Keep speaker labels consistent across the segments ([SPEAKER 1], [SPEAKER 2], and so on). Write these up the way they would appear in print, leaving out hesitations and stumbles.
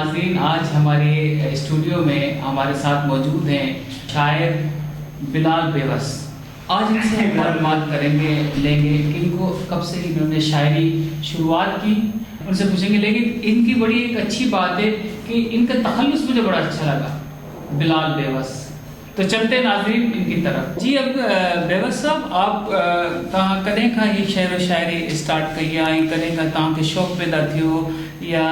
[SPEAKER 1] नाज़रीन, आज हमारे स्टूडियो में हमारे साथ मौजूद हैं शायर बिलाल बेवस। आज इनसे मालूमात लेंगे कि इनको कब से इन्होंने शायरी शुरुआत की, उनसे पूछेंगे। लेकिन इनकी बड़ी एक अच्छी बात है कि इनका तखल्लुस मुझे बड़ा अच्छा लगा, बिलाल बेवस। तो चलते नाज़रीन इनकी तरफ। जी, अब बेवस साहब, आप तव्हां कॾहिं खां ही शेर व शायरी स्टार्ट कई आहे, कॾहिं खां तव्हांखे शौक़ु पैदा थियो, या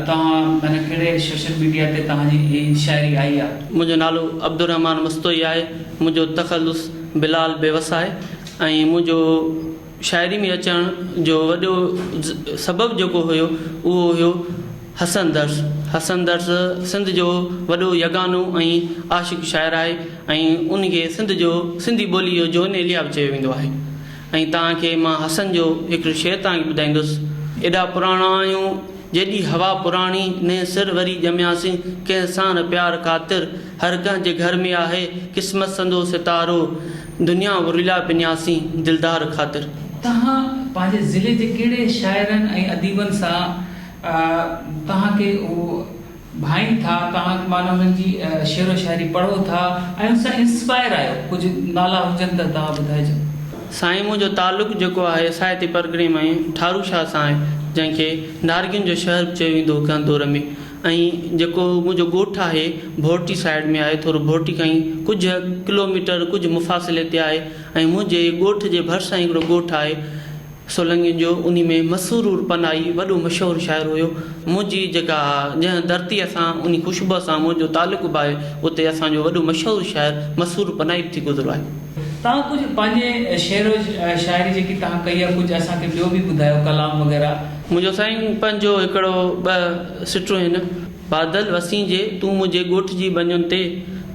[SPEAKER 1] तव्हां माना कहिड़े सोशल मीडिया ते तव्हांजी ही शायरी आई आहे?
[SPEAKER 2] मुंहिंजो नालो अब्दुर्रहमान मुस्तोई आहे, मुंहिंजो तखल्लुस बिलाल बेवस आहे ऐं मुंहिंजो शायरी में अचण जो वॾो सबबु जेको हुयो उहो हुयो हसन दर्स सिंध जो वॾो यगानो ऐं आशिक़ शाइर आहे ऐं उनखे सिंधी ॿोली जो जोन एलिया बि चयो वेंदो आहे। ऐं तव्हांखे मां हसन जो हिकिड़ो शेर तव्हांखे ॿुधाईंदुसि। एॾा पुराणा आहियूं जेॾी हवा पुराणी ने सिर वरी ॼमियासीं कंहिं सां न प्यार ख़ातिर, हर कंहिं जे घर में आहे क़िस्मत संदो सितारो, दुनिया विरला पिनियासीं दिलदार ख़ातिर।
[SPEAKER 1] तव्हां पंहिंजे ज़िले जे कहिड़े शाइरनि ऐं अदीबनि सां तव्हांखे उहो भाईनि था, तव्हां माना हुननि जी शेर व शायरी पढ़ो था ऐं उन सां इंस्पायर आहियो? कुझु नाला हुजनि त तव्हां ॿुधाइजो।
[SPEAKER 2] साईं, मुंहिंजो तालुक़ु जेको आहे साहित्य परगिणे में ठारू शाह सां आहे, जंहिंखे नारगियुनि जो शहर बि चयो वेंदो कंहिं दौर में। ऐं जेको मुंहिंजो ॻोठु आहे भोटी साइड में आहे, थोरो भोटी खां कुझु किलोमीटर कुझु मुफ़ासिले ते आहे। ऐं मुंहिंजे ॻोठ जे भरिसां हिकिड़ो ॻोठु आहे सोलंगियुनि जो, उन में मसूर पनाई वॾो मशहूरु शाइर हुयो। मुंहिंजी जेका जंहिं धरतीअ सां उन ख़ुशबू सां मुंहिंजो तालुक़ु बि आहे, उते असांजो वॾो मशहूरु शाइर मसूर पनाई बि थी गुज़रो आहे।
[SPEAKER 1] तव्हां कुझु पंहिंजे शेर व शायरी जेकी तव्हां कई आहे, कुझु असांखे ॿियो बि ॿुधायो, कलाम वग़ैरह?
[SPEAKER 2] मुंहिंजो साईं पंहिंजो हिकिड़ो ॿ सिटूं आहिनि। बादल वसीजे तूं मुंहिंजे ॻोठ जी बनियुनि ते,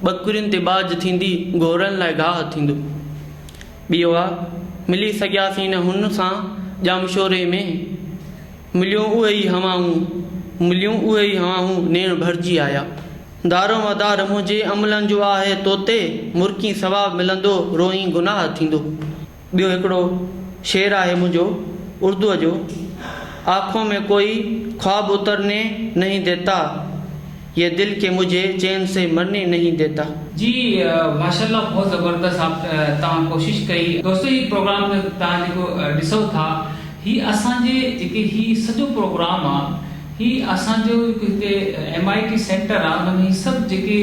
[SPEAKER 2] ॿकरियुनि ते बाज थींदी घोड़नि लाइ गाह थींदो। ॿियो आहे मिली सघियासीं न हुन सां ॼामशोरे में, मिलियूं उहे ई हवाऊं नेण भरिजी आया। दारो मदार मुंहिंजे अमलनि जो आहे तोते, मुर्की सवाबु मिलंदो रोई गुनाह थींदो। ॿियो हिकिड़ो शेर आहे मुंहिंजो उर्दूअ जो। आँखों में कोई ख्वाब उतरने नहीं देता, ये दिल के मुझे चैन से मरने नहीं देता।
[SPEAKER 1] जी माशाल्लाह, बहुत ज़बरदस्त आप तव्हां कोशिश कई। दोस्तों, ही प्रोग्राम तव्हां जेको ॾिसो था, ही असांजे जेके ही सॼो प्रोग्राम आहे, ही असांजो हिते MIT सेंटर आहे, उन में सभु जेके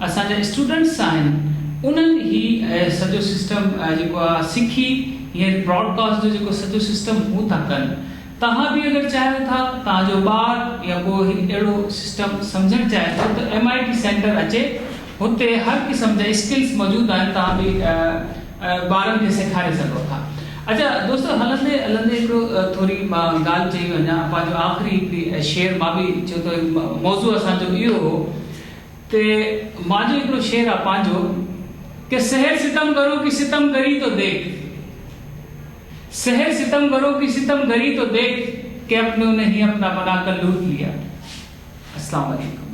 [SPEAKER 1] असांजा स्टूडेंट्स आहिनि उन्हनि ही सॼो सिस्टम जेको आहे सिखी, हीअं ब्रॉडकास्ट जो जेको सॼो सिस्टम हू था कनि। तव्हां बि अगरि चाहियो था तव्हांजो ॿारु या कोई अहिड़ो सिस्टम सम्झणु चाहे थो त MIT सेंटर अचे, हुते हर क़िस्म जा स्किल्स मौजूदु आहिनि, तव्हां बि ॿारनि खे सेखारे सघो था। अच्छा दोस्तों, हलंदे हलंदे हिकिड़ो थोरी मां ॻाल्हि चई वञा, पंहिंजो आख़िरी हिकिड़ी शेर मां बि छो त मौज़ू असांजो इहो हो, ते मुंहिंजो हिकिड़ो शेर आहे पंहिंजो कि सहर सितम करो कि सितम करी तो देख, सहर सितम करो कि सितम करी तो देख, कि अपने उन्हें ही अपना बनाकर लूट लिया। अस्सलाम वालेकुम।